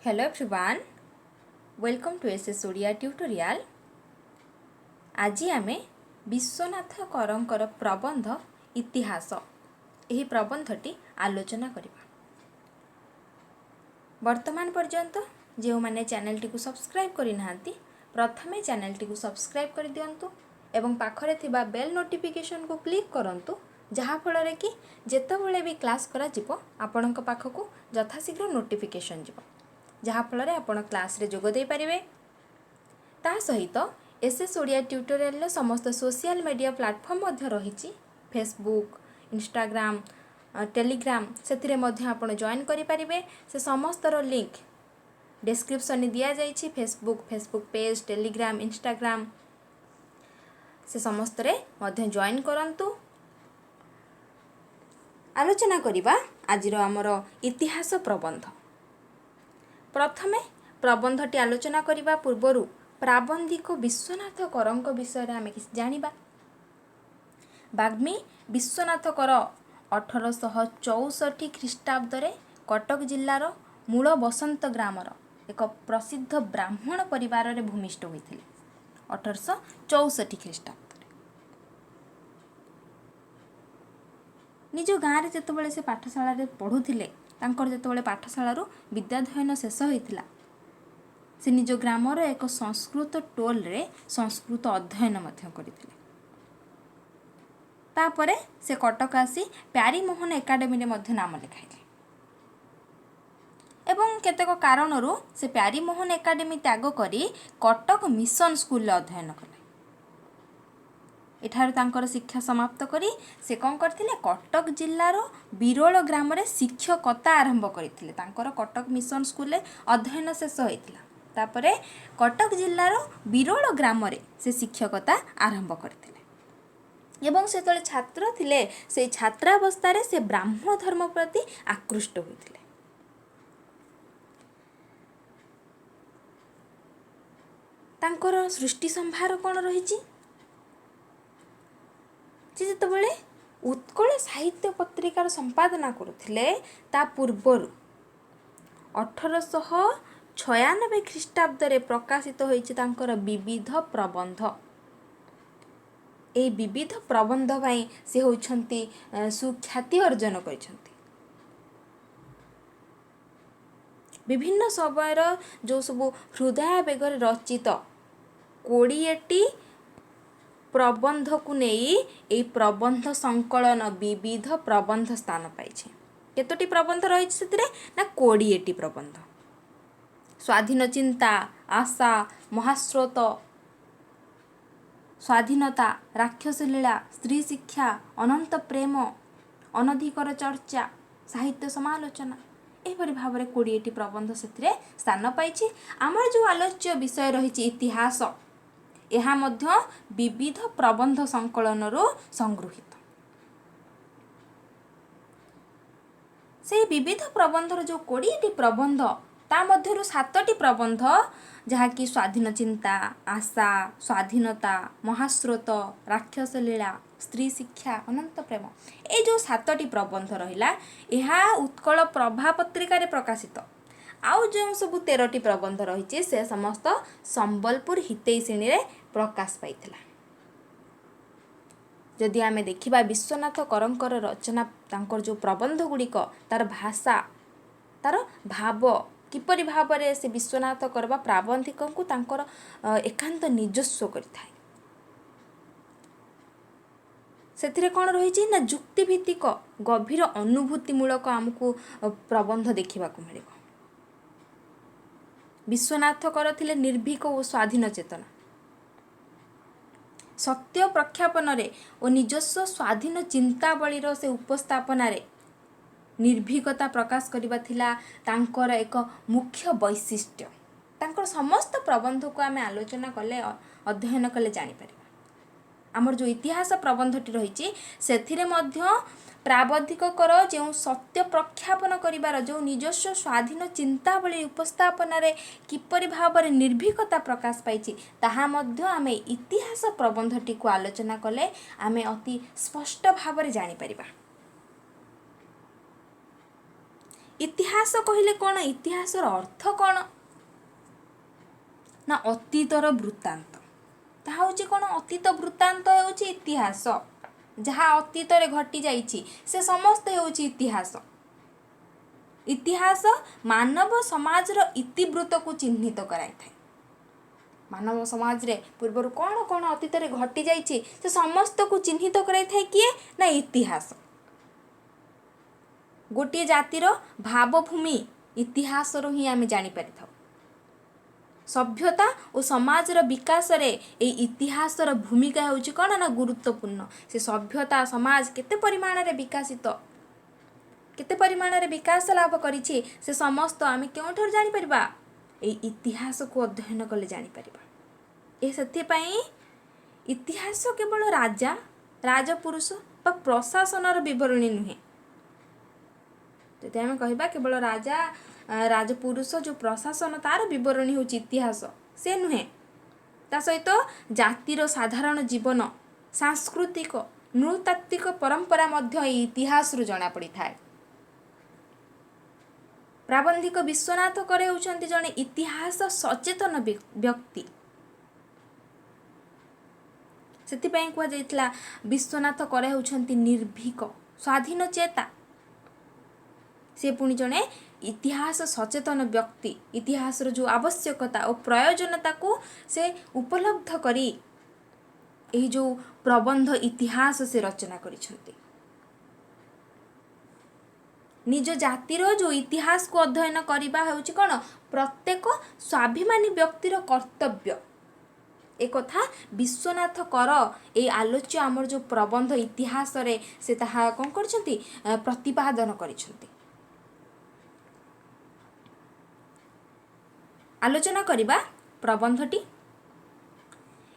Hello everyone, welcome to SS Odia tutorial. আজি आमे विश्वनाथ करंकर प्रबंध इतिहास यही प्रबंधटी आलोचना करिबा। वर्तमान पर्यंत जो माने चैनल टी को सब्सक्राइब करि नाहंती प्रथमे चैनल टी को सब्सक्राइब कर दियंतु एवं पाखरे थिबा बेल नोटिफिकेशन को क्लिक करंतु जहा फଳରେ कि जेतेबेले भी क्लास करा जिवो आपणक पाखकु यथाशीघ्र नोटिफिकेशन जिवो जहा फଳରେ आपण क्लास रे जोग दे परिबे। ता सहित एसएस ओडिया ट्यूटोरियल रे समस्त सोशल मीडिया प्लेटफॉर्म मध्य रहिछि फेसबुक इंस्टाग्राम टेलीग्राम से मध्य आपण जॉइन करि परिबे। से समस्त रो लिंक डिस्क्रिप्शन में दिया जाइछि फेसबुक पेज टेलीग्राम इंस्टाग्राम से समस्त रे मध्य जॉइन करंतु। आलोचना करिबा आजिरो हमर इतिहास प्रबंध। प्रथमे प्रबंधटी आलोचना करिबा पूर्वरु प्राबंधिक विश्वनाथ करंक विषय आमे किछ जानिबा। बाग्मी विश्वनाथ कर 1864 ख्रीष्टाब्द रे कटक जिल्लार मूल बसंत ग्रामर एक प्रसिद्ध ब्राह्मण परिवार रे भूमिष्ठ होइथिले 1864 ख्रीष्टाब्द। निज गाँव रे जेतेबेले से पाठशाला रे पढ़ुथिले तांकर जेतेबेले पाठशाला रो विद्याध्ययन शेष होइथिला से निज ग्रामर एक संस्कृत टोल रे संस्कृत अध्ययन मध्य करिथिले। तापरे से कटक आसी प्यारीमोहन एकाडेमी रे मध्य नाम लिखाइले एवं केतेक कारणरू से प्यारीमोहन एकाडेमी त्याग करी कटक मिशन स्कूल अध्ययन कले। एठार तांकर शिक्षा समाप्त करी से कौन करथिले कटक जिल्लार बिरोल ग्राम रे शिक्षकता आरंभ करथिले। तांकर कटक मिशन स्कूल रे अध्ययन शेष होइतिला तापरे कटक जिल्लार बिरोल ग्राम रे से शिक्षकता आरंभ करथिले एवं से तळे छात्र थिले से छात्रावस्था रे से ब्राह्मण धर्म प्रति आकृष्ट होइतिले। तांकर सृष्टि संभार कोन रहिछि जेतेबेले उत्कल साहित्य पत्रिकार संपादना करुथिले ता पूर्वरु 1896 ख्रीष्टाब्द रे प्रकाशित होइछि तांकर विविध प्रबंध। ए विविध प्रबंध भाई से होइछंती सुख्याति अर्जन करिछंती। विभिन्न समयर जो सब हृदय बेगर रचित 20टी प्रबंध को नहीं ए प्रबंध संकलन विविध प्रबंध स्थान पाइछे। केतोटी प्रबंध रही ना 20टी प्रबंध। स्वाधीन चिंता आशा महास्रोत स्वाधीनता राक्षस लीला स्त्री शिक्षा अनंत प्रेम अनधिकर चर्चा साहित्य समालोचना एपरि भाव में 20टी प्रबंध से स्थान पाइछे। आमर जो आलोच्य विषय रही इतिहास यह मध्य विविध प्रबंध संकलन संगृहित। से विविध प्रबंधर जो 20टी प्रबंध ता मध्यरु 7टी प्रबंध जहाँकि स्वाधीन चिंता आशा स्वाधीनता महास्रोत राक्षस लीला स्त्री शिक्षा अनंत प्रेम ए जो 7टी प्रबंध रहिला यह उत्कल प्रभा पत्रिका रे प्रकाशित। आउ जो सब 13टी प्रबंध रही से समस्त संबलपुर हितई श्रेणी रे प्रकाश पाइथिला। जदि आमे देखिबा विश्वनाथ करंकर रचना तांकर जो प्रबंध गुड़िक तार भाषा तार भाव किपरि भाव रे से विश्वनाथ करबा प्राबंधिक को तांकर एकांत निजस्व करिथाय। सेथिरे कोन रहिछि ना जुक्ति भित्तिक गभीर अनुभूति मूलक हमकु प्रबंध देखिबा को मिलिबो। विश्वनाथ करथिले निर्भीक और स्वाधीन चेतना सत्य प्रख्यापन रे और निजस्व स्वाधीन चिंतावलीर से उपस्थापन रे निर्भीकता प्रकाश करिबा थिला तांकर एक मुख्य वैशिष्ट्य। तांकर समस्त प्रबंध को आमे आलोचना कले अध्ययन कले जानि परिबा। आमर जो इतिहास प्रबंधटी रही सेथिरे मध्य प्राबंधिक कर जो सत्य प्रख्यापन करिबार जो निजस्व स्वाधीन चिंतावली उपस्थापन रे किपरि भाव रे निर्भीकता प्रकाश पाइछि ताहा मध्य आमे इतिहास प्रबंधटी को आलोचना कले आमे अति स्पष्ट भाव रे जानि परिबा। इतिहास कहले कौन इतिहासर अर्थ कौन ना अतीतर वृत्तांत ताहा होची कौन अतीत वृत्तांत होची इतिहास जहाँ अतीतरे घटी जाइछि से समस्त होची इतिहास इतिहास मानव समाजर इतिवृत्त को चिन्हित कराई थाए मानव समाज रे पूर्वर कौन कौन अतीतरे घटी जाइछि से समस्त को चिन्हित कराई थाए किए ना इतिहास गोटे जातिर भावभूमि इतिहास ही आम जापर सभ्यता और समाजर विकास रे ए इतिहासर भूमिका होची कौन ना गुरुत्वपूर्ण से सभ्यता समाज केते परिमाण रे विकासित केते परिमाण रे विकास लाभ करिछि से समस्त आम केउठर जानि परिबा ए इतिहास को अध्ययन कले जानि परिबा ए सत्य पई इतिहास केवल राजा राजपुरुष बा प्रशासनर विवरणी नुहे जदि आम कहबा केवल राजा राजपुरुष जो प्रशासन तार विवरणी होची इतिहास से नुहे ता सहित जातिर साधारण जीवन सांस्कृतिक नृतात्विक परंपरा मध्य इतिहास रु जना पड़ी थाए प्राबंधिक विश्वनाथ करे होउछंती जने इतिहास सचेतन व्यक्ति सेतिपई कुआ जाइतला विश्वनाथ करे होउछंती निर्भीक स्वाधीन चेता से पुणी जने इतिहास सचेतन व्यक्ति इतिहास जो आवश्यकता और प्रयोजनता को से उपलब्ध करी यही जो प्रबंध इतिहास से रचना करिछंती निज जातिर जो इतिहास को अध्ययन करबा होउची कोन प्रत्येक स्वाभिमानी व्यक्तिर कर्तव्य एक कथा विश्वनाथ कर ए आलोच्य आमर जो प्रबंध इतिहास रे से ताहा कोन करछंती प्रतिपादन करिछंती आलोचना करिबा प्रबंधटी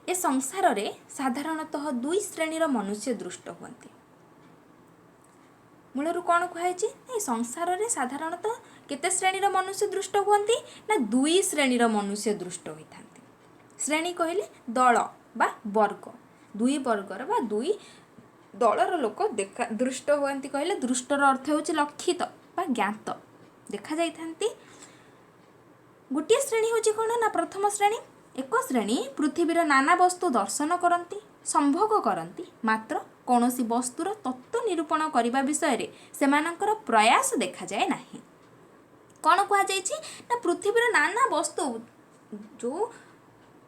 ए संसार रे साधारणतः दुई श्रेणीर मनुष्य दृष्ट हुअन्ति मूलरू कौन कहुई ए संसार रे साधारणतः केते श्रेणीर मनुष्य दृष्ट हुअन्ति ना दुई श्रेणीर मनुष्य दृष्ट होइथान्ति श्रेणी कहले दल बा वर्ग दुई वर्गर बा दुई दलर लोक देखा दृष्ट हुअन्ति कहले दृष्टर अर्थ होछि लक्षित बा ज्ञात देखा जाइथान्ति गोटे श्रेणी होची कौन ना प्रथम श्रेणी एक श्रेणी पृथ्वीर नाना वस्तु दर्शन करती संभोग करती मात्र कौनसी वस्तुर तत्व निरूपण करने विषय रे सेमानंकर प्रयास देखा जाए नहीं कौन कह ना पृथ्वीर नाना वस्तु जो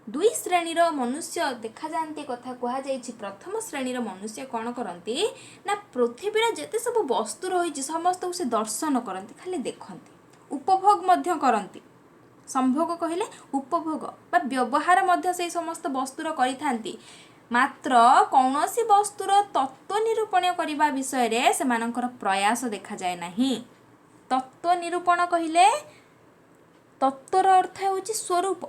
दुई श्रेणीर मनुष्य देखा जाती कथा कह प्रथम श्रेणीर मनुष्य कौन करती ना पृथ्वीर जेते सब वस्तु रही समस्त से दर्शन करती खाली देखती उपभोग मध्य करती संभोग कहले उपभोग बा व्यवहार मध्य से समस्त वस्तुर करिथांती मात्र कौनसी वस्तुर तत्व निरूपण करने विषय रे सेमानंकर प्रयास देखा जाए नहीं तत्व निरूपण कहले तत्वर अर्थ होची स्वरूप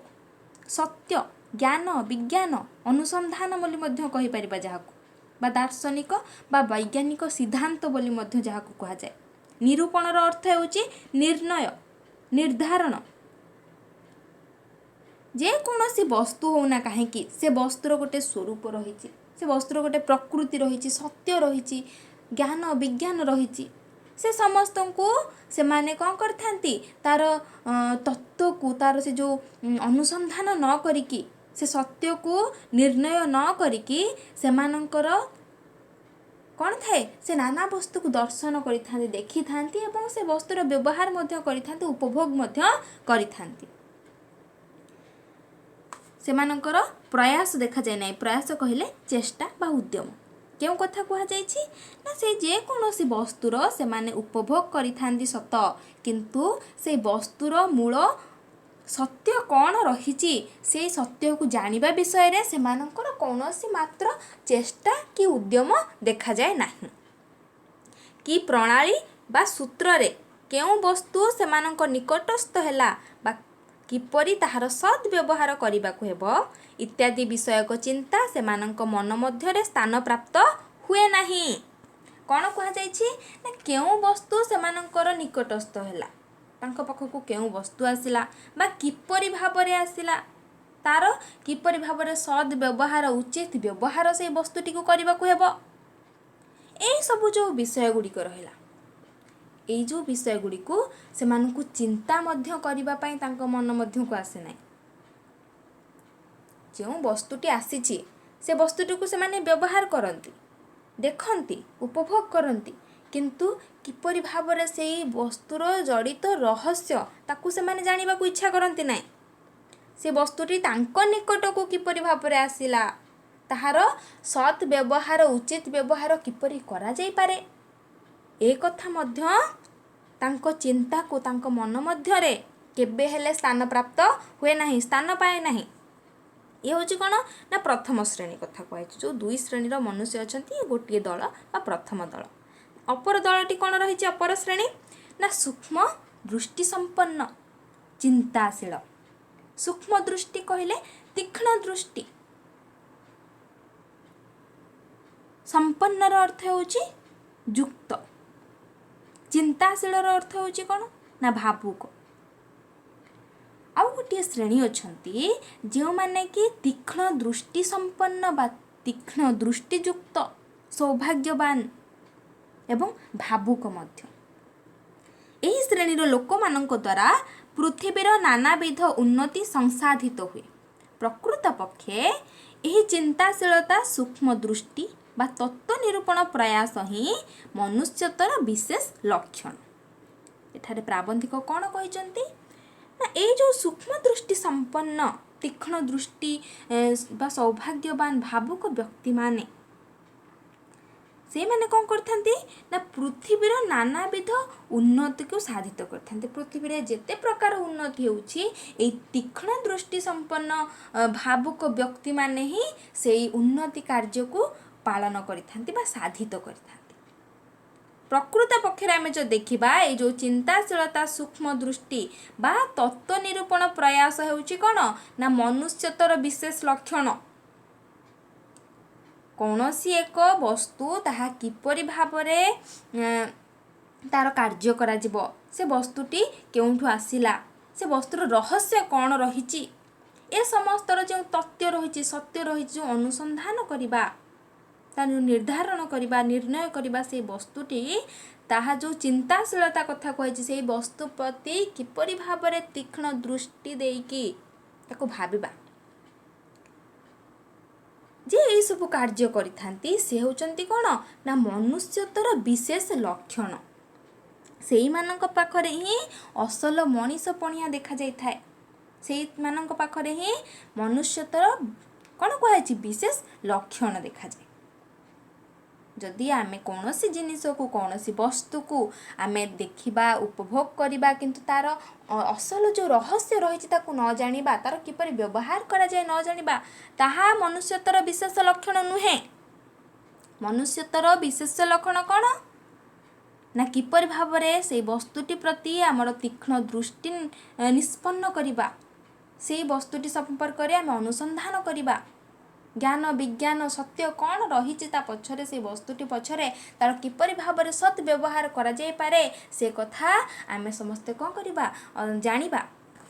सत्य ज्ञान विज्ञान अनुसंधान बोली मध्य कहि परिबा जाहाकू बा दार्शनिक बा वैज्ञानिक सिद्धांत बोली मध्य जाहाकू कहा जाए निरूपणर अर्थ होची निर्णय निर्धारण जे कौनसी वस्तु होना कहीं से वस्तुर गोटे स्वरूप रही से वस्तुर गोटे प्रकृति रही सत्य रही ज्ञान विज्ञान रही से समस्त को से माने कौन करथांती तार तत्व को तार से जो अनुसंधान न करिकी से सत्य को निर्णय न करिकी से मानकर कौन थाए से नाना वस्तु को दर्शन करिथांती देखिथांती एवं से वस्तुर व्यवहार मध्य करिथांती उपभोग मध्य करिथांती सेमानंकर प्रयास देखा जाए नहीं प्रयास कहले चेष्टा बा उद्यम क्यों कथा कह जाइछि ना से जे कौनसी वस्तुर से माने उपभोग करिथांती सत किंतु से वस्तुर मूल सत्य कौन रही से सत्य को जानिबा विषय रे सेमानंकर कौनसी मात्र चेष्टा कि उद्यम देखा जाए नहीं कि प्रणाली बा सूत्र रे केउ वस्तु सेमानंकर निकटस्थ हैला बा किपरि ताहार सद व्यवहार करने को हेबो इत्यादि विषयक चिंता सेमानंक मन मध्यरे स्थान प्राप्त हुए नहीं कौन कह ना केउ वस्तु सेमानंकर निकटस्थ हैला तांको पाखकु केउ वस्तु आसिला बा किपरि भाबरे आसिला तार किपरि भाबरे सद व्यवहार उचित व्यवहार से वस्तुटी को करने को हेबो ए सब जो विषय गुड़िक रहिला एई जो विषय गुड़ी को से मानकु चिंता मध्य करिबा पई तांको मन मध्य को आसे नाही। जो वस्तुटी आसीची से वस्तुटी को से माने व्यवहार करंती, देखंती, उपभोग करंती, किंतु किपरि भाबरे सेई वस्तुर जड़ित रहस्य ताकू से माने जानिबा को इच्छा करंती नाही। से वस्तुटी तांको निकट को किपरि भाबरे आसिला, ताहार सत् व्यवहार उचित व्यवहार किपरि करा जाई पारे ए कथा मध्य तांको चिंता को तांको मन मध्य रे केबे हेले स्थान प्राप्त हुए नाही, स्थान पाए नाही। ये हूँ कौन ना प्रथम श्रेणी कथा कहुए, जो 2 श्रेणीर मनुष्य अच्छा गोटे दल बा प्रथम दल। अपर दलटी कौन रही अपर श्रेणी ना सूक्ष्म दृष्टि संपन्न चिंताशील। सूक्ष्म दृष्टि कहले तीक्ष्ण दृष्टि, संपन्नर अर्थ होची युक्त, चिंताशीलर अर्थ होची कौन ना भावुक। आउ गोटे श्रेणी अछंती जो माने कि तीक्ष्ण दृष्टि संपन्न बा तीक्ष्ण दृष्टियुक्त सौभाग्यवान एवं भावुक मध्य। एही श्रेणीर लोक मानक द्वारा पृथ्वीर नानाविध उन्नति संसाधित हुए। प्रकृत पक्षे एही चिंताशीलता सूक्ष्म दृष्टि बा तत्व निरूपण प्रयास ही मनुष्यतर विशेष लक्षण। एठारे प्राबंधिक कौन कहिसंती ना ए जो सूक्ष्म दृष्टि संपन्न तीक्ष्ण दृष्टि बा सौभाग्यवान भावुक व्यक्ति माने से माने कौन करथांती ना पृथ्वीर नानाविध उन्नति को साधित करथांती। पृथ्वी जेते प्रकार उन्नति होउछि ए तीक्ष्ण दृष्टि संपन्न भावुक व्यक्ति माने ही सेई उन्नति कार्य को पालन करिथांती बा साधित करिथांती। प्रकृत पक्षे आम जो देखा ये जो चिंताशीलता सूक्ष्म दृष्टि बा तत्व निरूपण प्रयास होउछि कौन ना मनुष्यतर विशेष लक्षण। कौनसी एक वस्तु ताहा किपरि भाबरे तार कार्य करा जिवो, से वस्तुटी केउठु आसिला, से वस्तुर रहस्य कौन रहिछि, ए समस्तर जो तथ्य रहिछि सत्य रहिछि जो अनुसंधान करिबा तार निर्धारण करिबा निर्णय करिबा से वस्तुटी ताहा जो चिंताशीलता कथा कहिछि से वस्तु प्रति किपरि भाबरे तीक्ष्ण दृष्टि देकी ताको भाबिबा जे एई सब कार्य करिथांती से होचंती कोन ना मनुष्यतर विशेष लक्षण। सेई मानक पाखरे ही असल मनीष पणिया देखा जाय थाए, सेई मानक पाखरे ही मनुष्यतर कोन कहछि विशेष लक्षण देखा जाय। जदि आमे कौनसी जिनिस को कौनसी वस्तु को आमे देखिबा उपभोग करिबा किंतु तार असल जो रहस्य रही ताकू न जानिबा, तार किपरि व्यवहार करा जाय न जानिबा, ताहा मनुष्यतर विशेष लक्षण नुहे। मनुष्यतर विशेष लक्षण कौन ना किपरि भाबरे से वस्तुटी प्रति आमर तीक्ष्ण दृष्टि निष्पन्न करिबा, से वस्तुटी संपर्क रे आमे अनुसंधान करिबा, ज्ञान विज्ञान सत्य कौन रही पछरे से वस्तुटी पछरे तार किपरि भाबरे सत् व्यवहार करा जाय पारे से कथा आमे समस्ते कौन करिबा जानिबा,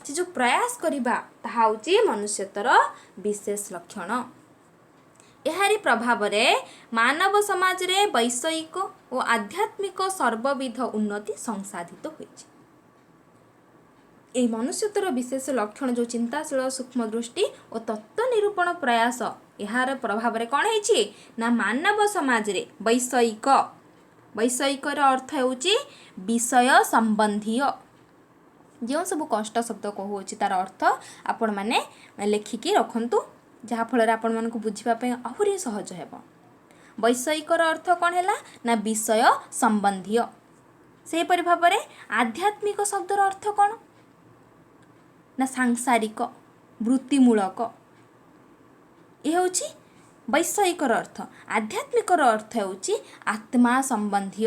से जो प्रयास करिबा ताहा होची मनुष्यतर विशेष लक्षण। एहारी प्रभाव रे मानव समाज रे वैषयिक और आध्यात्मिक सर्वविध उन्नति संसाधित होईछि। ए मनुष्यतर विशेष लक्षण जो चिंताशील सूक्ष्म दृष्टि और तत्व निरूपण प्रयास यार प्रभाव रे कौन है ना मानव समाज रे वैषयिक, वैषयिकर अर्थ होची विषय संबंधी। जो सब कष्ट शब्द कहूँ तार अर्थ आपण मैंने लेखिकी रखंतु जहाँ फल आपण मानक बुझापी आहरी सहज हेब। वैषयिकर अर्थ कौन है ना विषय संबंधी। से परि भाव में आध्यात्मिक शब्दर अर्थ कौन ना सांसारिक वृत्तिमूलक। यह हूँ वैषयिकर अर्थ। आध्यात्मिकर अर्थ होची आत्मा संबंधी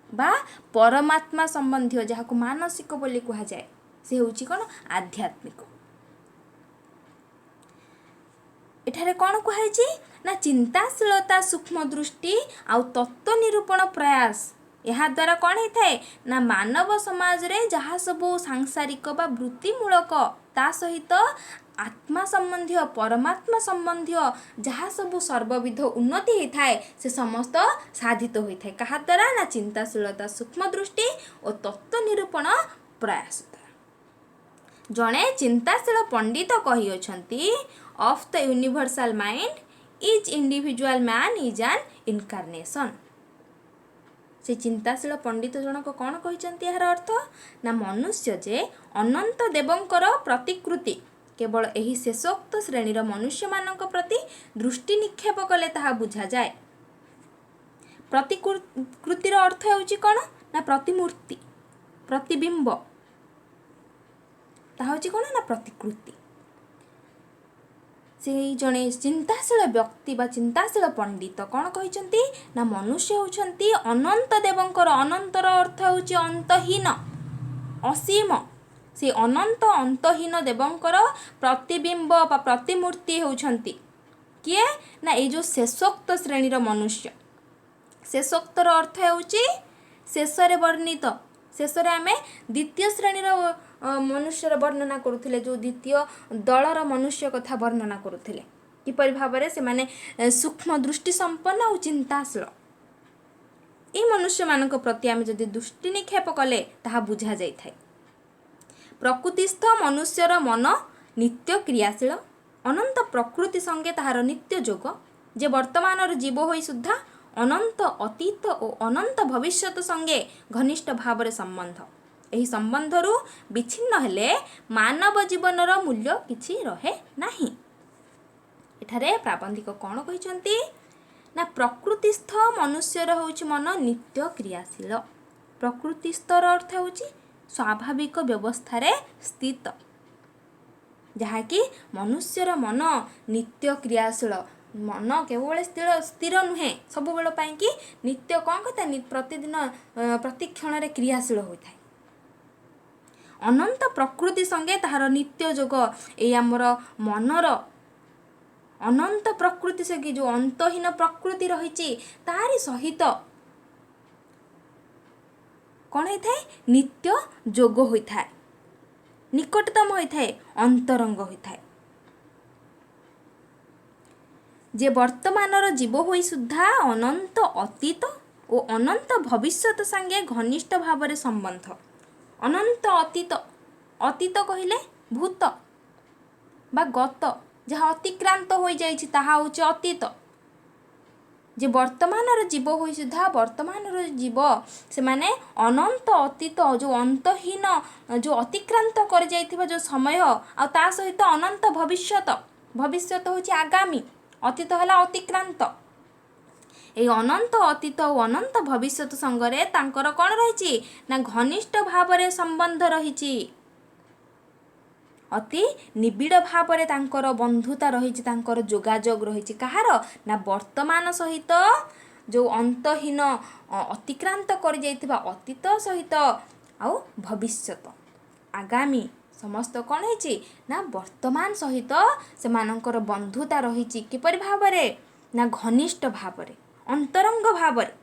बा परमात्मा संबंधी जहाँ को मानसिक बोली कहा जाए से होची कौन आध्यात्मिक। एठारे कौन कहुई ना चिंताशीलता सूक्ष्म दृष्टि आउ तत्व निरूपण प्रयास यहाँ द्वारा कौन होता है ना मानव समाज रे जहाँ सब सांसारिक बा वृत्तिमूलक ता सहित आत्मा संबंधी परमात्मा संबंधी जहाँ सब सर्वविध उन्नति होता है से समस्त साधित होता है क्या द्वारा ना चिंताशीलता सूक्ष्म दृष्टि और तत्व निरूपण प्रयास द्वारा। जड़े चिंताशील पंडित कही of the universal mind etch individual man is an incarnation. से चिंताशील पंडित जनक कौन कहते यार अर्थ ना मनुष्य जे अनंत देवंकर प्रतिकृति केवल यही शेषोक्त श्रेणीर मनुष्य मानक प्रति दृष्टि निक्षेप कले ताहा बुझा जाए। प्रतिकृतिर अर्थ होउची कौन ना प्रतिमूर्ति प्रतिबिंब ताहा होउची कौन ना प्रतिकृति। से जड़े चिंताशील व्यक्ति बा चिंताशील पंडित कौन कहते ना मनुष्य होउछंती अनंत देवंकर अनंतर अर्थ होउची अंतहीन असीम से अनंत अंतहीन देवंकर प्रतिबिंब बा प्रतिमूर्ति होउछंती किए ना ये जो शेषोक्त श्रेणीर मनुष्य। शेषोक्तर अर्थ होउची शेषरे वर्णित शेषरे आमे द्वितीय श्रेणीर मनुष्यर वर्णना करुथिले जो द्वितीय दलर मनुष्य कथा वर्णना करुथिले किपरि भाबरे से माने सूक्ष्म दृष्टि संपन्न और चिंताशील ए मनुष्य मानक प्रति आमे जदि दृष्टि निक्षेप कले ताहा बुझा जाय थाए। प्रकृतिस्थ मनुष्यर मन नित्य क्रियाशील अनंत प्रकृति संगे ताहार नित्य जोग जे वर्तमान जीव होई सुद्धा अनंत अतीत और अनंत भविष्यत संगे घनिष्ठ भाव संबंध यही संबंधरू विच्छिन्न हेले मानव जीवनर मूल्य किछि रहे नाही। एठारे प्राबंधिक कौन कहते ना प्रकृतिस्थ मनुष्यर होउछि मन नित्य क्रियाशील। प्रकृतिस्थर अर्थ होउछि स्वाभाविक व्यवस्था स्थित जहाँकि मनुष्यर मन नित्य क्रियाशील मन केवल स्थिर नुहे सब बेल कि नित्य कौन कहता प्रतिदिन प्रतिक्षण क्रियाशील होता है। अनंत प्रकृति संगे ताहार नित्य जोग ये आमर मनर अनंत प्रकृति से जो अंतहीन प्रकृति रही तारी सहित कौन होता है नित्य जोग होता है निकटतम होता है अंतरंग होता है। जे वर्तमानर जीव होई सुद्धा अनंत अतीत और अनंत भविष्यत संगे घनिष्ठ भाव संबंध। अनंत अतीत अतीत कहले भूत बा गत जहाँ अतिक्रांत हो जाइछि ताहा होछि अतीत। जे वर्तमानर जीव होई सुद्धा वर्तमानर जीव से माने अनंत अतीत जो अंतहीन जो अतिक्रांत कर जाइथिबा जो समय आ ता सहित अनंत भविष्यत भविष्यत होछि आगामी अतीत हला अतिक्रांत ए अनंत अतीत और अनंत भविष्यत संगरे तांकर कौन रही ना घनिष्ठ भाव संबंध रही अति निबिड़ भाव तांकर बंधुता रही जोगाजोग रही कहार ना वर्तमान सहित जो अंतहीन अतिक्रांत कर जाइथिबा अतीत सहित आउ भविष्यत आगामी समस्त कौन है ना वर्तमान सहित से मानकर बंधुता रही किपरि भावरे ना घनिष्ठ भावरे अंतरंग भावरे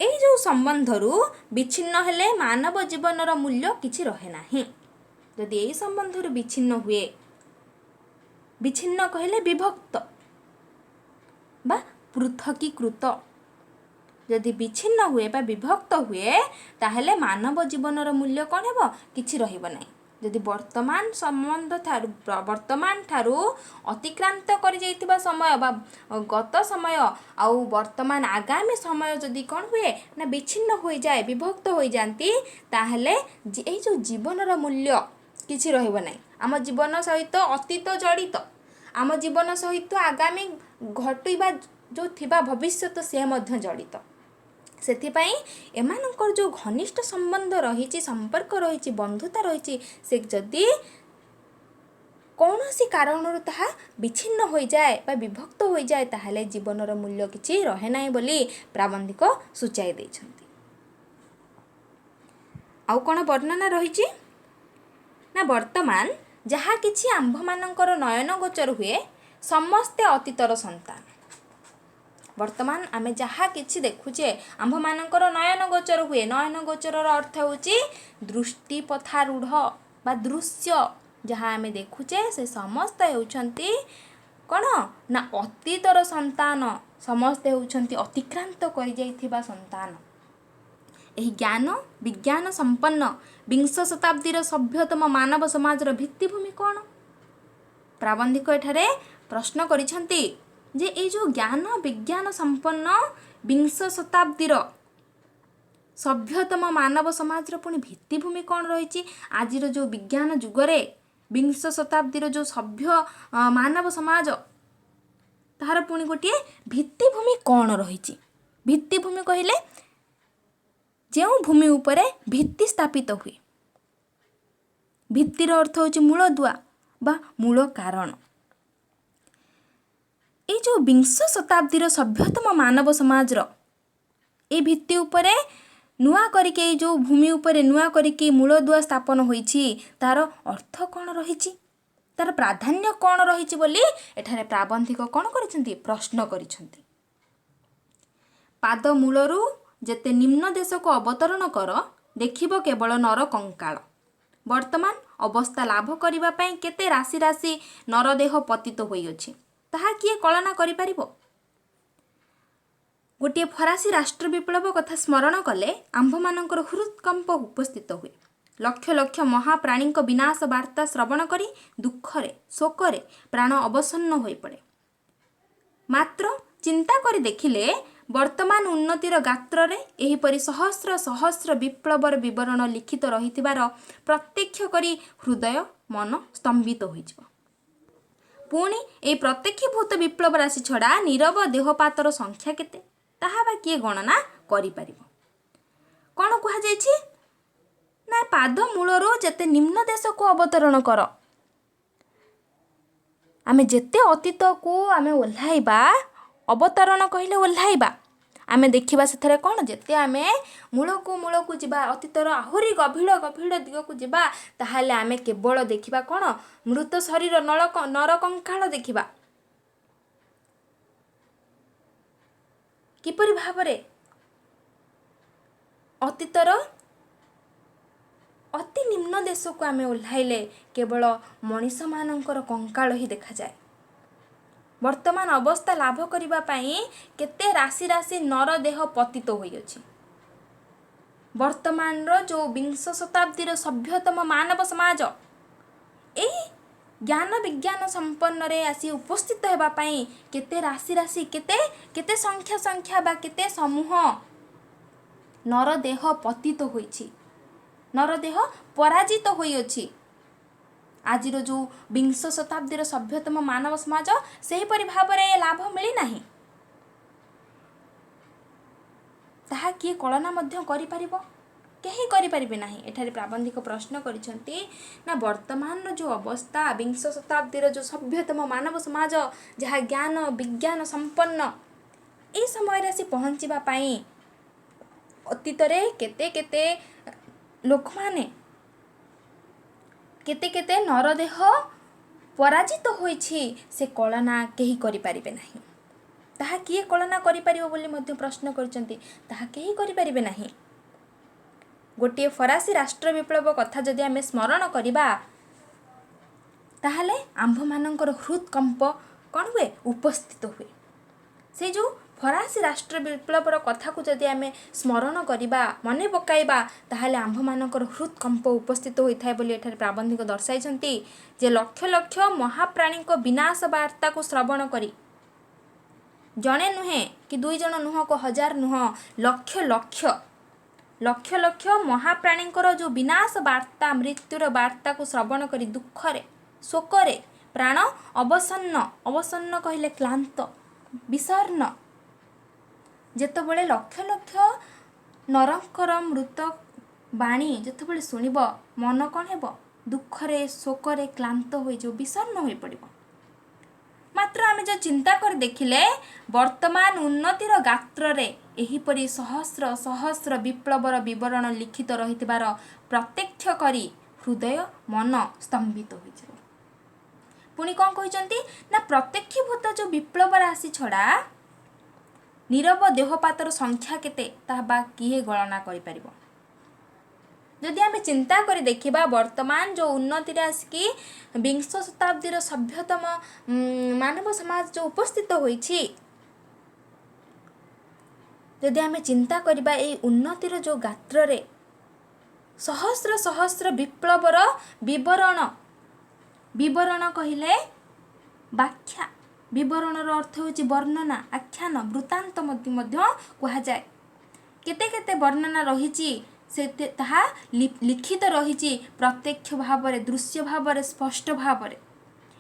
एई जो संबंधरू विच्छिन्न हेले मानव जीवनर मूल्य किछि रहे नाही। यदि एई संबंधरू विच्छिन्न हुए विच्छिन्न कहले विभक्त बा पृथकीकृत यदि विच्छिन्न हुए बा विभक्त हुए ताहेले मानव जीवनर मूल्य कौन हेबो किछि रहिबो नाही। यदि वर्तमान संबंध वर्तमान ठारू अतिक्रांत कर जाइथिबा समय बा गत समय आउ वर्तमान आगामी समय जदि कौन हुए ना विच्छिन्न हो जाए विभक्त हो जाती ताहेले ए जो जीवनर मूल्य किछि रहिबो नाही। आम जीवन सहित अतीत जड़ित आम जीवन सहित आगामी घटुवा जो थिबा भविष्यत से मध्य जड़ित सेथिपाई एमानकर जो घनिष्ठ संबंध रही संपर्क रही बंधुता रही से जदि कौनसी कारण ताहा विच्छिन्न हो जाए बा विभक्त हो जाए ताहले जीवनर मूल्य किछि रहे नाही बोली प्राबंधिक सूचाई दैछन्ति। आउ कोन वर्णना रही ना वर्तमान जहाँ किछि आंभमानकर नयन गोचर हुए समस्ते अतीतर संतान। वर्तमान आमे जहाँ किछि देखुचे आंभमानकर नयन गोचर हुए नयन गोचरर अर्थ होछि दृष्टि पथारूढ़ बा दृश्य जहाँ आमे देखुचे से समस्त हेउछंती कौन ना अतीतर संतान, समस्ते हेउछंती अतिक्रांत करि जाइथिबा संतान। एही ज्ञान विज्ञान संपन्न विंश शताब्दीर सभ्यतम मानव समाजर भित्तिभूमि कौन? प्राबंधिक एठारे प्रश्न करिछंती जे ए जो ज्ञान विज्ञान संपन्न विंश शताब्दीर सभ्यतम मानव समाजर पुणी भित्तिभूमि कौन रही? आज जो विज्ञान जुगरे विंश शताब्दीर जो सभ्य मानव समाज तार पुणी गोटे भित्तिभूमि कौन रही? भित्तिभूमि कहले जो भूमि उपरे भित्ति स्थापित हुए। भित्तिर अर्थ होची मूल दुआ बा मूल कारण। ये जो विंश शताब्दीर सभ्यतम मानव समाजर ए भित्ति उपरे नुआ करिके जो भूमि उपरे नुआ करिके मूल दुआ स्थापन होईछि तार अर्थ कौन रही? तार प्राधान्य कौन रही बोली एठारे प्राबंधिक कौन करिसेंती प्रश्न करिसेंती। पाद मूलरू जेते निम्न देश को अवतरण कर देखिब केवल नर कंकाल। वर्तमान अवस्था लाभ करिबा पई केते राशि राशि नरदेह पतित होई अछि ताहा किए कल्पना करि परिबो? गोटे फरासी राष्ट्र विप्लव कथा स्मरण कले आम्भमानंकर हृदकंप उपस्थित हुए। लक्ष लक्ष महाप्राणी विनाश वार्ता श्रवण करी दुखरे शोकरे प्राण अवसन्न हो पड़े। मात्र चिंता करी देखिले वर्तमान उन्नतिर गात्र रे एहिपरि सहस्र सहस्र विप्लवर विवरण लिखित रहिथिबार प्रत्यक्ष करी हृदय मन स्तंभित होइजिବ। पुणी ए प्रत्यक्षीभूत विप्लव राशि छड़ा नीरव देहपातर संख्या केते ताहा बा किए गणना करि परिबो? कौन कुहा जायछि ना पाद मूलरू जेते निम्न देश को अवतरण कर। आमे जेते अतीत को आमे ओल्हाइबा अवतरण कहले ओल्हाइबा आमे देखिबा सेथरे कौन जेते आमे मूल को जिबा अतीतर आहुरी गभीर गभीर दिग को जिबा ताहाले आमे केवल देखिबा कौन मृत शरीर नर कंकाल देखिबा। किपरि भाबरे अतीतर अति निम्न देश को आमे ओल्हाइले केवल मनीष मानकर कंकाल ही देखा जाए। वर्तमान अवस्था लाभ करिबा पई केते राशि राशि नर देह पतित होई अछि। वर्तमान रो जो विंश शताब्दीर सभ्यतम मानव समाज ए ज्ञान विज्ञान संपन्न रे आसी उपस्थित हेबा पई केते राशि राशि केते केते संख्या संख्या बा केते समूह नर देह पतित होईछि, नर देह पराजित होई अछि। आज जो विंश शताब्दीर सभ्यतम मानव समाज से परि भाबरे लाभ मिली नाही ताहा किए कल्पना मध्य करि परिबो? केही करि परिबे नाही। एठारे प्राबंधिक प्रश्न करिसंती ना वर्तमान जो अवस्था विंश शताब्दीर जो सभ्यतम मानव समाज जहाँ ज्ञान विज्ञान संपन्न ए समय रे पहुँचीबा पई अतीतरे केते केते लोक माने केते केते नरदेह पराजित होईछि से कल्पना केही करि परिबे नाही। ताहा किए कल्पना करि परिबो बोली मध्य प्रश्न करिसंती ताहा केही करि परिबे नाही। गोटे फरासी राष्ट्र विप्लव कथा जदि आमे स्मरण करिबा ताहाले आम्भ मानकर हृदकंप कौन हुए उपस्थित हुए। से जो फरासी राष्ट्र विप्लवर कथा को जदि आमे स्मरण करिबा मने पकाइबा ताहाले आम्भ मानकर हृदकंप उपस्थित होइथाय बोली एठारे प्राबंधिक दर्शाइछंती जे लक्ष लक्ष महाप्राणी विनाश वार्ता को श्रवण करी जणे नुहे कि दुई जण नुह को हजार नुह लक्ष लक्ष लक्ष लक्ष महाप्राणी जो विनाश वार्ता मृत्युर वार्ता को श्रवण करी दुखरे शोकरे प्राण अवसन्न अवसन्न कहले क्लांत विषर्ण जेतबेले लक्ष लक्ष नरकर मृत बाणी जेतबेले सुनिब मन कौन हेब दुखरे शोकरे क्लांत होई जो विषर्ण होई पड़िबो। मात्र आमे जो चिंता कर देखिले वर्तमान उन्नतिर गात्र रे एहिपरि सहस्र सहस्र विप्लवर विवरण लिखित रहितबार प्रत्यक्ष करी हृदय मन स्तंभित होइछ। पुणी कौन कहते ना प्रत्यक्षीभूत जो विप्लव राशि छड़ा नीरव देहपातर संख्या केते ताहा बा किए गणना करि परिबो। जदि आम चिंता कर देखा वर्तमान जो उन्नति आसिकी विंश शताब्दीर सभ्यतम मानव समाज जो उपस्थित होइछि, जदि आम चिंता करबा ए उन्नतिर जो गात्र रे सहस्र सहस्र विप्लवर विवरण कहले व्याख्या, विवरणर अर्थ होछि वर्णना, आख्यान, वृत्तांत मध्य कहा जाए। केते केते वर्णना रहिछि से ताहा लिखित रहिछि प्रत्यक्ष भाव रे, दृश्य भाव रे, स्पष्ट भाव रे,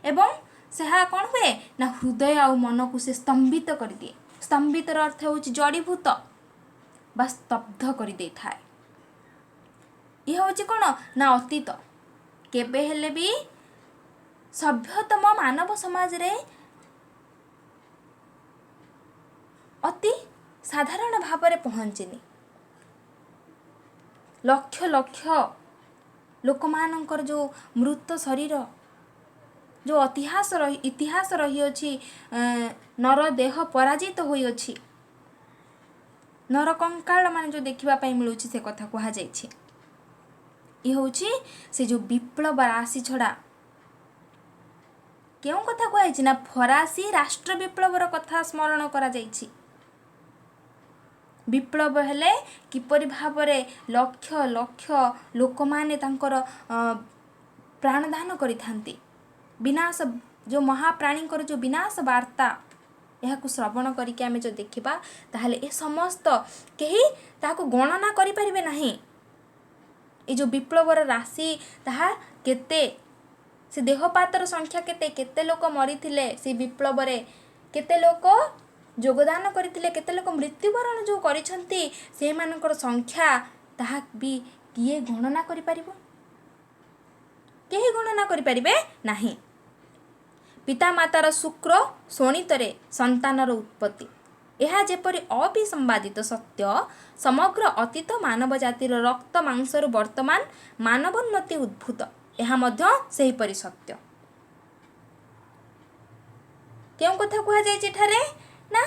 एवं सेहा कौन हुए ना हृदय आ मन को से स्तंभित कर दिए। स्तंभितर अर्थ होछि जड़ीभूत बा स्तब्ध कर दे थाए। यह होछि कौन ना अतीत केबे हेले भी सभ्यतम मानव समाज रे अति साधारण भाव रे पहुँचनी। लक्ष लक्ष लोक मानकर जो मृत शरीर जो इतिहास रही अछि, नर देह पराजित होई अछि, नर कंकाल मान जो देखिबा पई मिलुछि से कथा कहा जाइछि। ये होछि से जो विप्लव राशि छड़ा केउ कथा कहाइछि ना फरासी राष्ट्र विप्लवर कथा स्मरण करा जाइछि। विप्लव हेले किपरि भावरे लक्ष लक्ष लोक माने तांकर प्राणदान करिथांती। विनाश जो महाप्राणींकर जो विनाश वार्ता यह श्रवण करके आम जो देखा ताहले ए समस्त कहीं ताको गणना करि परिबे नाही। ए जो विप्लवर राशि ताहा केते, से देहपातर संख्या केते, केते लोक मरिथिले से विप्लव रे, केते लोक योगदान करथिले, केते लोक मृत्युवरण जो करिसंती से मानकर संख्या ताहा भी किए गणना करि परिबो? केही गणना करि परिबे नाही। पिता मातार शुक्र शोणितरे संतानर उत्पत्ति यह जेपरि अविसंवादित सत्य, समग्र अतीत मानव जातिर रक्त मांसरु वर्तमान मानवोन्नति उद्भूत यह मध्य सेहीपरि सत्य। क्यों कथा कहा जाय ठारे ना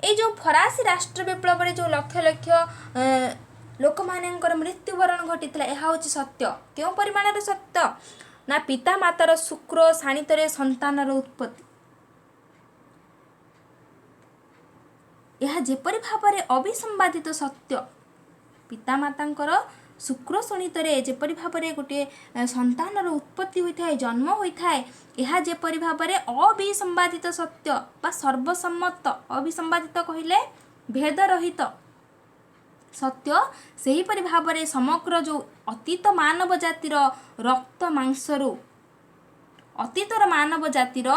ए जो फरासी राष्ट्र विप्लव रे जो लक्ष लक्ष लोक मानकर मृत्युवरण घटितला यह होछि सत्य। क्यों परिमाण रे सत्य ना पिता मातार शुक्र शाणितरे संतानर उत्पत्ति यह जेपरि भावरे अविसंवादित सत्य। पिता मातांकर शुक्र शोणितरे जेपरि भावरे गोटे संतानर उत्पत्ति होइथाय, जन्म होइथाय, यह जेपरि भावरे अविसंवादित सत्य बा सर्वसम्मत। अविसंवादित कहिले भेद रहित सत्य। सही परि भावरे समग्र जो अतीत मानव जातिर रक्त मांसरु, अतीतर मानव जातिर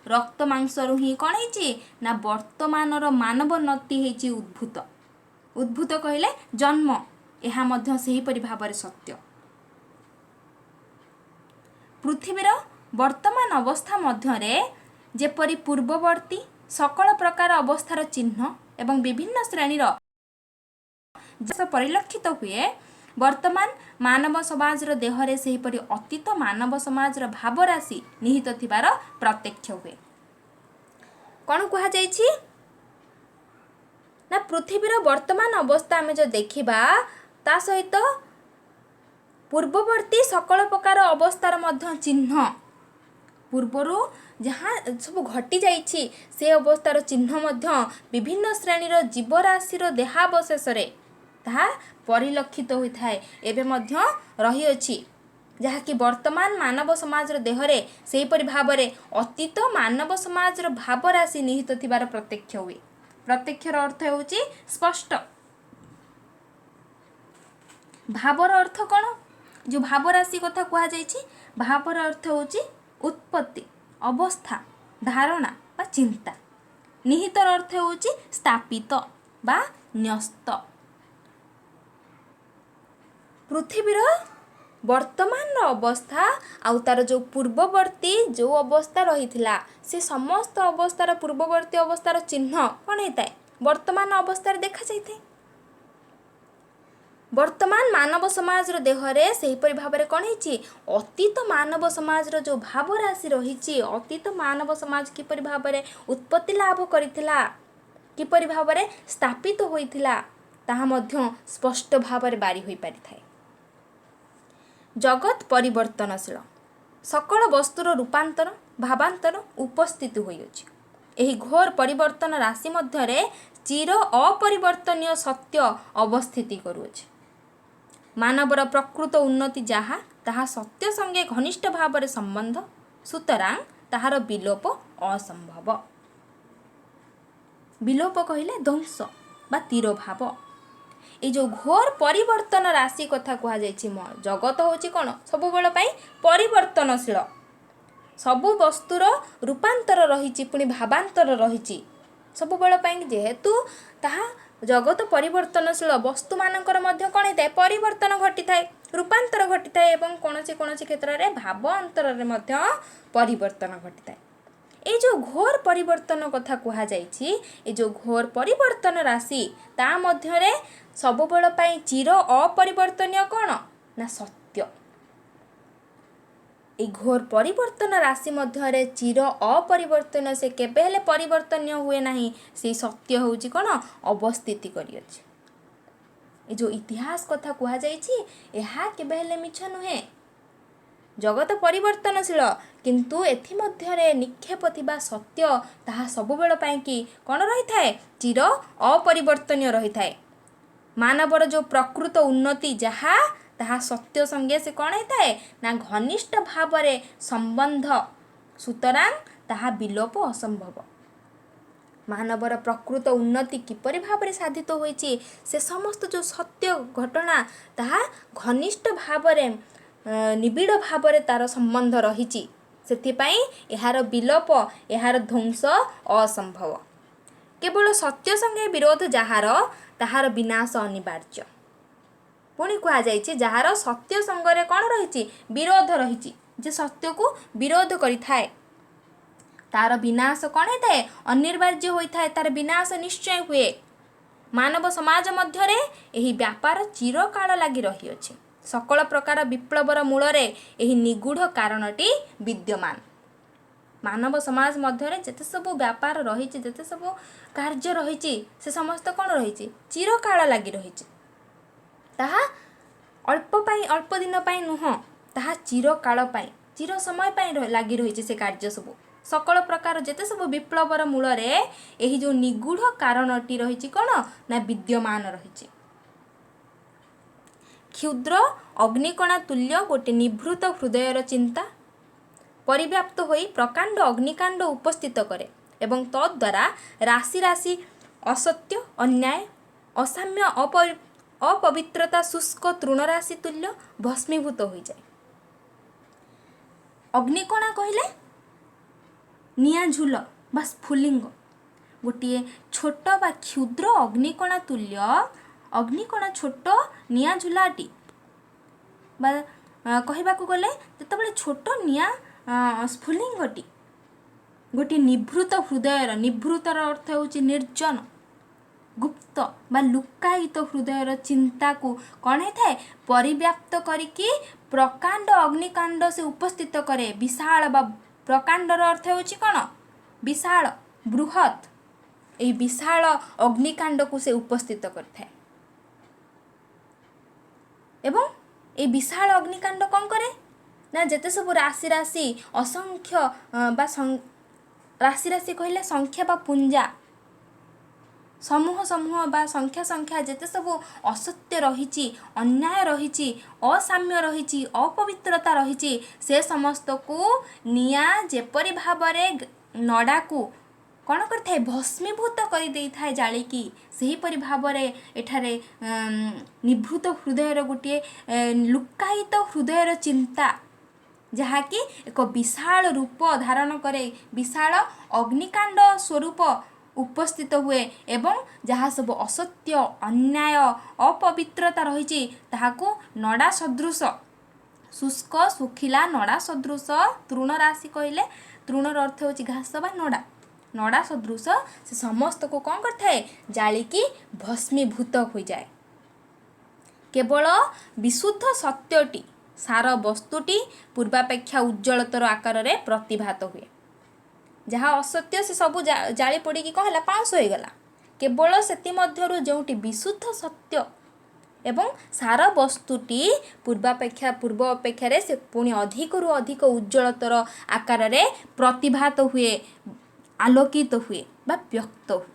रक्त मांसरु ही कौन है ना वर्तमानर मानवोन्नति है उद्भूत। उद्भूत कहले जन्म, यह मध्य सही परि भावरे सत्य। पृथ्वीर वर्तमान अवस्था मध्यरे जेपरि पूर्ववर्ती सकल प्रकार अवस्थार चिन्ह एवं विभिन्न श्रेणीर परिलक्षित हुए, वर्तमान मानव समाजर देहरे सेहीपरि अतीत मानव समाजर भाव राशि निहित थिबार प्रत्यक्ष हुए। कौन कहा जाइछि ना पृथ्वीर वर्तमान अवस्था आमे जो देखिबा ता सहित पूर्ववर्ती सकल प्रकार अवस्थार मध्य चिन्ह, पूर्वरु जहाँ सब घटी जाइछि से अवस्थार चिन्ह मध्य विभिन्न श्रेणीर जीवराशिर देहावशेष रे ताहा परिलक्षित होइथाय, एबे मध्य रही अछि, जहाँकि वर्तमान मानव समाजर देहरे सेहीपरि भावरे अतीत मानव समाजर भाव राशि निहित थिबार प्रत्यक्ष हुए। प्रत्यक्षर अर्थ होछि स्पष्ट। भावर अर्थ कौन? जो भाव राशि कथा कहा जाइछि, भावर अर्थ होछि उत्पत्ति, अवस्था, धारणा बा चिंता। निहितर अर्थ होछि स्थापित बा न्यस्त। पृथ्वीर वर्तमान अवस्था आउ तार जो पूर्ववर्ती जो अवस्था रही थिला से समस्त अवस्थार पूर्ववर्ती अवस्थार चिन्ह कौन होता है वर्तमान अवस्था देखा जाए। वर्तमान मानव समाज देहरे सेहीपरि भाव कौन है अतीत मानव समाज जो भाव राशि रही, अतीत मानव समाज किपरि भाव उत्पत्ति लाभ करिथिला, किपरि भाव स्थापित होइथिला ताहा मध्य स्पष्ट भाव बारी होई पारिथाय। जगत परिवर्तनशील सकल वस्तुर रूपांतर भावांतर उपस्थित होइछि। एही घोर परिवर्तन राशि मध्यरे चिर अपरिवर्तनीय सत्य अवस्थिति करुछि। मानवर प्रकृत उन्नति जहा ताहा सत्य संगे घनिष्ठ भाव संबंध, सुतरां ताहार विलोप असंभव। विलोप कहले ध्वंस बा तिरोभाव। ये जो घोर परिवर्तन राशि कथा कह जगत होची कौन सब बेल परिवर्तनशील सबु वस्तुर रूपांतर रही पुणी भावांतर रही सब बेल जेहेतु ताहा जगत परिवर्तनशील वस्तु मानकर मध्य कौन होता है परिवर्तन घटी थाए रूपांतर घटी थाए एवं कौन क्षेत्र में भाव अंतर में परिवर्तन घटी थाए। ये जो घोर परिवर्तन कथा कह जो घोर परिवर्तन राशि ता मध्यरे सब बेल चिर अपरिवर्तनीय कौन ना सत्य। ये घोर परिवर्तन राशि मध्यरे चिर अपरिवर्तन से केबे हेले परिवर्तनीय हुए नहीं से सत्य होउची कौन अवस्थिति करियछि। ये जो इतिहास कथा कह यहाँ केबे हेले मिछ नुहे। जगत परिवर्तनशील किंतु एथि मध्यरे निक्षेप थिबा सत्य ताहा सब बेल कि कौन रही थाए चिर अपरिवर्तनीय रही थाए। मानवर जो प्रकृत उन्नति जहा ताहा सत्य संगे से कौन होता है ना घनिष्ठ भाव संबंध, सुतरां ताहा विलोप असंभव। मानवर प्रकृत उन्नति किपरि भाव साधित होइछि से समस्त जो सत्य घटना ताहा घनिष्ठ भाव निबिड़ भाव तार संबंध रही यार विलोप यार ध्वंस असंभव। केवल सत्य संगे विरोध जार ताहार विनाश अनिवार्य। पुणी कहुई जार सत्य संगे कौन रही विरोध रही जे सत्य को विरोध करिथाए तार विनाश कौन होता है अनिवार्य होता है तार विनाश निश्चय हुए। मानव समाज मध्यरे एही व्यापार चिरकाल लगी रही अछि। सकल प्रकार विप्लवर मूलरे एही निगूढ़ कारणटी विद्यमान। मानव समाज मध्यरे जेते सब व्यापार रही जेते सब कार्य रही से समस्त कौन रही चिरकाल लगी रही ताहा अल्प दिन पाई नुह ताहा चिरकाल पाई चिर समय पाई लगी रही से कार्य सब सकल प्रकार जेते सब विप्लवर मूलरे एही जो निगूढ़ कारणटी रही कौन ना विद्यमान रही। क्षुद्र अग्निकणा तुल्य गोटे निभृत हृदयर चिंता परिव्याप्त होई प्रकांड अग्निकांड उपस्थित करे एवं तद्वारा राशि राशि असत्य अन्याय असाम्य अपवित्रता शुष्क तृणराशि तुल्य भस्मीभूत हो जाए। अग्निकणा कहले निया झुल बा स्फुलिंग गोटे छोट बा क्षुद्र अग्निकणा तुल्य अग्निकणा छोट निया झुलाटी बा कहबाकू गले जेतेबेले छोट निया स्फुलिंगटी गोटे निभृत हृदयर निभृतर अर्थ होची निर्जन गुप्त बा लुकायित हृदयर चिंता को कौन होता है परिव्याप्त करिकी प्रकांड अग्निकांड से उपस्थित करे। विशाल बा प्रकांडर अर्थ होची कौन विशाल बृहत ए विशाल अग्निकांड को से उपस्थित करथाए एवं ए विशाल अग्निकांड कौन करे ना जेते सब राशि राशि असंख्य बा राशि राशि कहले संख्या बा पुंजा समूह समूह बा संख्या संख्या जेते सब असत्य रही अन्याय रही असाम्य रही अपवित्रता रही से समस्त को निया जेपरि भावरे नड़ा को कौन करते भस्मीभूत कर दे था जालिकी सेहीपरि भावरे एठारे निभृत हृदयर गोटे लुकायित हृदयर चिंता जहाँकि एक विशाल रूप धारण करे विशाल अग्निकांड स्वरूप उपस्थित हुए एवं जहाँ सब असत्य अन्याय अपवित्रता रही ताहाको नड़ा सदृश शुष्क सुखिला नड़ा सदृश तृणराशि कहले तृणर अर्थ होची घास बा नड़ा नड़ा सदृश से समस्त को कौन करथाए जालिकी भस्मीभूत हो जाए। केवल विशुद्ध सत्यटी सार वस्तुटी पूर्वापेक्षा उज्जवलतर आकार रे प्रतिभात हुए। जहाँ असत्य से सबू जाली पड़ी कौन है पाउंस हो गला केवल सेति मध्यरु जोटी विशुद्ध सत्य एवं सार वस्तुटी पूर्व अपेक्षा से पुणी अधिकरू अधिक उज्ज्वलतर आकार रे प्रतिभात हुए, आलोकित हुए बा व्यक्त हुए।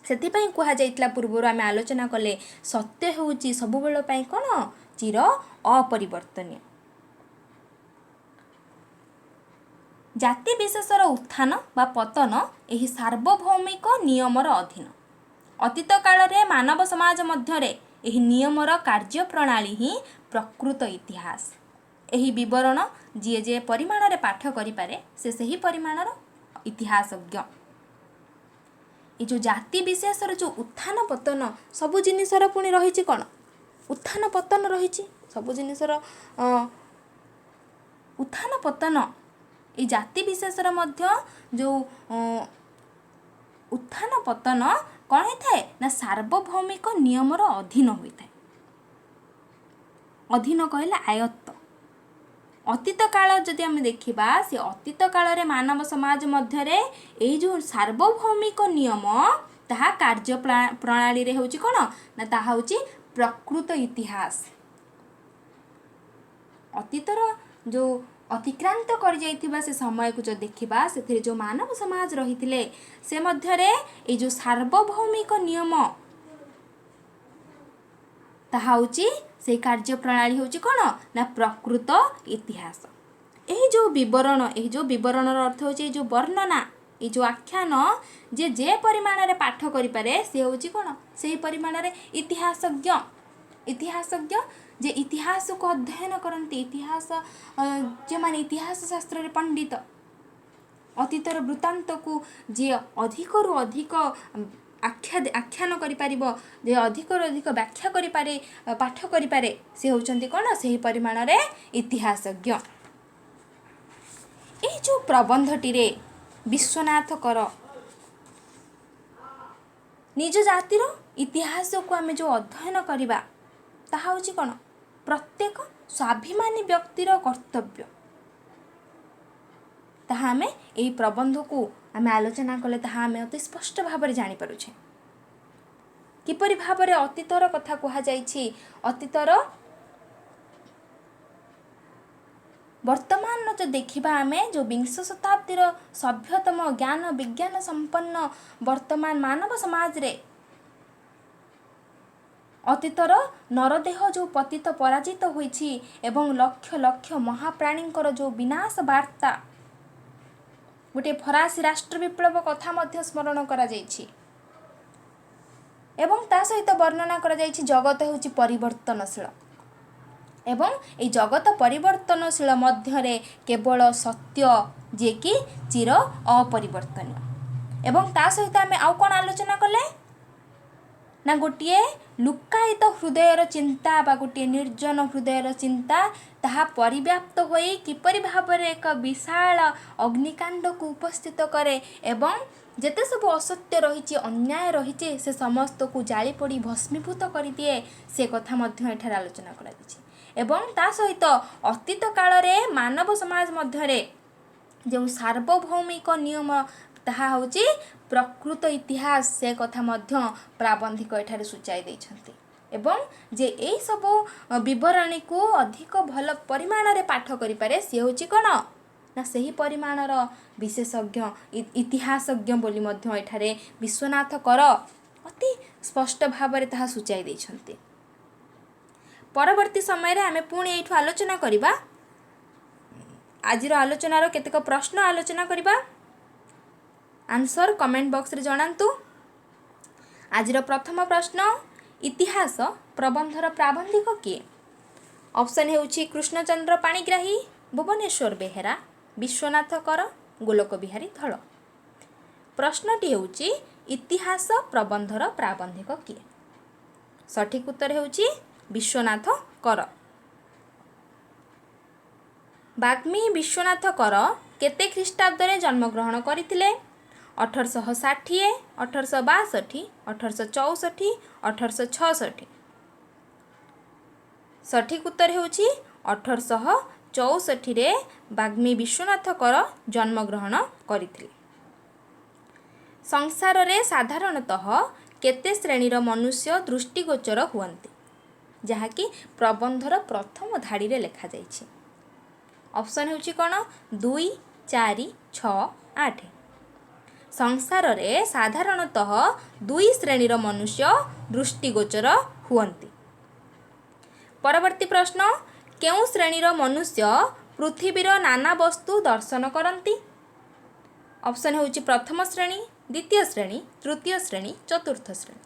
ସେଥିପାଇଁ କୁହାଯାଇଥିଲା ପୂର୍ବରୁ ଆମେ ଆଲୋଚନା କଲେ ସତ୍ୟ ହେଉଛି ସବୁବେଳ ପାଇଁ କ'ଣ ଚିର ଅପରିବର୍ତ୍ତନୀୟ। ଜାତି ବିଶେଷର ଉତ୍ଥାନ ବା ପତନ ଏହି ସାର୍ବଭୌମିକ ନିୟମର ଅଧୀନ। ଅତୀତ କାଳରେ ମାନବ ସମାଜ ମଧ୍ୟରେ ଏହି ନିୟମର କାର୍ଯ୍ୟପ୍ରଣାଳୀ ହିଁ ପ୍ରକୃତ ଇତିହାସ। ଏହି ବିବରଣ ଯିଏ ଯେ ପରିମାଣରେ ପାଠ କରିପାରେ ସେ ସେହି ପରିମାଣର ଇତିହାସଜ୍ଞ। ये जो जाति विशेषर जो उत्थान पतन सबु जिनिसर पुणी रही कौन उत्थान पतन रही सबु जिनिसर उत्थान पतन ये जाति विशेषर मध्य जो उत्थान पतन कौन होता है ना सार्वभौमिक नियमर अधीन होता है। अधीन कहले आयत्त। अतीत काल जदि आम देखा से अतीत काल रे मानव समाज मध्य ये जो सार्वभौमिक नियम ताहा कार्य प्रणाली रे होची कोन ना ताहा होची प्रकृत इतिहास। अतीतर जो अतिक्रांत कर जाइथिबा से समय को जो देखा से जो मानव समाज रही से मध्य रे ये जो सार्वभौमिक नियम ताहा होची से कार्य प्रणाली होची कोन ना प्रकृत इतिहास। यही जो विवरण अर्थ होची जो वर्णना ये जो आख्यान जे परिमाण रे पाठ करि पारे से होची कोन सेही परिमाण रे इतिहासज्ञ जे इतिहास को अध्ययन करती इतिहास जे माने इतिहास शास्त्र रे पंडित अतीतर वृत्तांत को जे अधिकरू अधिक आख्यान करिपारिबो जे अधिकरू अधिक व्याख्या करिपारे पाठ करिपारे से होचंती कोन सेही परिमाण रे इतिहासज्ञ। ए जो प्रबंधटी रे विश्वनाथ कर निज जातिर इतिहास को आमे जो अध्ययन करिबा ताहा होची कोन प्रत्येक स्वाभिमानी व्यक्तिर कर्तव्य। ताहा आमे एई प्रबंध को आमे आलोचना कले ताहा आमे अति स्पष्ट भाव जानी पारुछे किपरि भाव अतीतर कथा कहा जाइछि। अतीतर वर्तमान जो देखिबा आमे जो 20 शताब्दीर सभ्यतम ज्ञान विज्ञान संपन्न वर्तमान मानव समाज रे अतीतर नरदेह जो पतित पराजित होइछि एवं लक्ष लक्ष महाप्राणींकर जो विनाश वार्ता गोटे फरासी राष्ट्र विप्लव कथा मध्य स्मरण करा जाइछि एवं ता सहित वर्णना करा जाइछि जगत होछि परिवर्तनशील एवं ए जगत परिवर्तनशील मध्य रे केवल सत्य जे कि चिर अपरिवर्तनीय। एवं ता सहित आमे आउ कोन आलोचना कले ना गोटे लुकायित हृदयर चिंता बा गोटे निर्जन हृदयर चिंता ताहा परिव्याप्त होई किपरि भाबरे एक विशाल अग्निकांड को उपस्थित करे एवं जेते सब असत्य रही अन्याय रही से समस्त को जाली पड़ी भस्मीभूत कर दिए से कथा मध्य एठार आलोचना करा दिछि। एवं ता सहित अतीत काल रे मानव समाज मध्य रे जो सार्वभौमिक नियम ताहा होची प्रकृत इतिहास से कथा मध्य प्राबंधिक एठारे सूचाई दैछन्ति एवं जे एई सब विवरणी को अधिक भल परिमाण रे पाठ करि पारे से होची कोन ना सही परिमाणर विशेषज्ञ इतिहासज्ञ बोली मध्य एठारे विश्वनाथ कर अति स्पष्ट भाव रे ताहा सूचाई दैछन्ति। परवर्ती समय रे आमे पुणी एठु आलोचना करिबा आजिर आलोचनार केतेक प्रश्न आलोचना करिबा आंसर कमेंट बॉक्स रे जणांतु। आजिर प्रथम प्रश्न इतिहास प्रबंधर प्राबंधिक किए? ऑप्शन हेउछि कृष्णचंद्र पाणिग्राही, भुवनेश्वर बेहेरा, विश्वनाथ कर, गोलोक बिहारी धळ। प्रश्नटी हेउछि इतिहास प्रबंधर प्राबंधिक किए? सठिक उत्तर हेउछि विश्वनाथ कर। बाग्मी विश्वनाथ कर केते ख्रीष्टाब्द रे जन्मग्रहण करथिले? 1860, 1862, 1864, 1866। सठिक उत्तर हेउछि 1864 रे बाग्मी विश्वनाथ कर जन्मग्रहण करथिले। संसार रे साधारणतः केते श्रेणीर मनुष्य दृष्टिगोचर हुअन्ति? जहाँकि प्रबंधर प्रथम धाड़ी रे लिखा जाइछि। ऑप्शन होछि कोन 2 4 6 8। संसार रे साधारणतः 2 श्रेणीर मनुष्य दृष्टिगोचर हुअन्ति। परवर्ती प्रश्न केउ श्रेणीर मनुष्य पृथ्वीर नाना वस्तु दर्शन करन्ति। ऑप्शन होछि प्रथम श्रेणी, द्वितीय श्रेणी, तृतीय श्रेणी, चतुर्थ श्रेणी।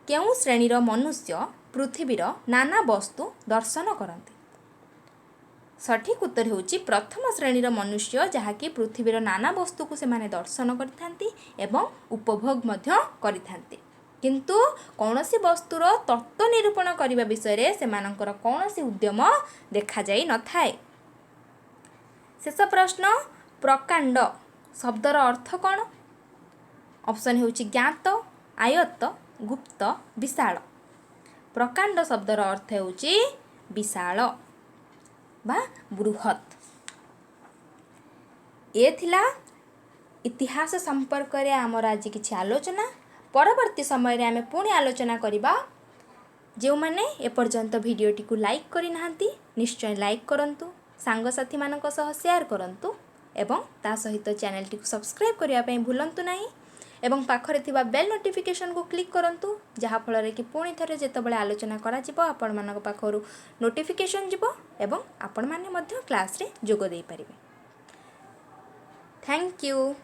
केउ श्रेणीर मनुष्य पृथ्वीर नाना वस्तु दर्शन करन्ति। सठिक उत्तर होछि प्रथम श्रेणीर मनुष्य जहाँकि पृथ्वीर नाना वस्तु को सेमाने दर्शन करिथांती एवं उपभोग मध्य करिथांती, किंतु कौनसी वस्तुर तत्व निरूपण करने विषय रे सेमानंकर कौनसी उद्यम देखा जाई न थाए। शेष प्रश्न प्रकांड शब्दर अर्थ कौन। ऑप्शन होछि ज्ञात, आयत्त, गुप्त, विशाल। प्रकांड शब्दर अर्थ होछि विशाल बा बृहत। ये थिला इतिहास संपर्क रे आमर आज किछि आलोचना। परवर्ती समय रे आमे पुणी आलोचना करिबा। जो माने एपर्यंत भिडियोटी को लाइक करि नाहंती निश्चय लाइक करंतु, सांग साथी मानक सह शेयर करंतु एवं ता सहित चैनल टी को सब्सक्राइब करिया पई भूलंतु नाही एवं पाखरे थिबा बेल नोटिफिकेशन को क्लिक करंतु, जहा फଳରେ कि पुणी थरे जेतेबेले आलोचना करा जिवो आपण मानक पाखरु नोटिफिकेशन जिवो एवं आपण माने मध्य क्लास रे जोग देई परिबे। Thank you.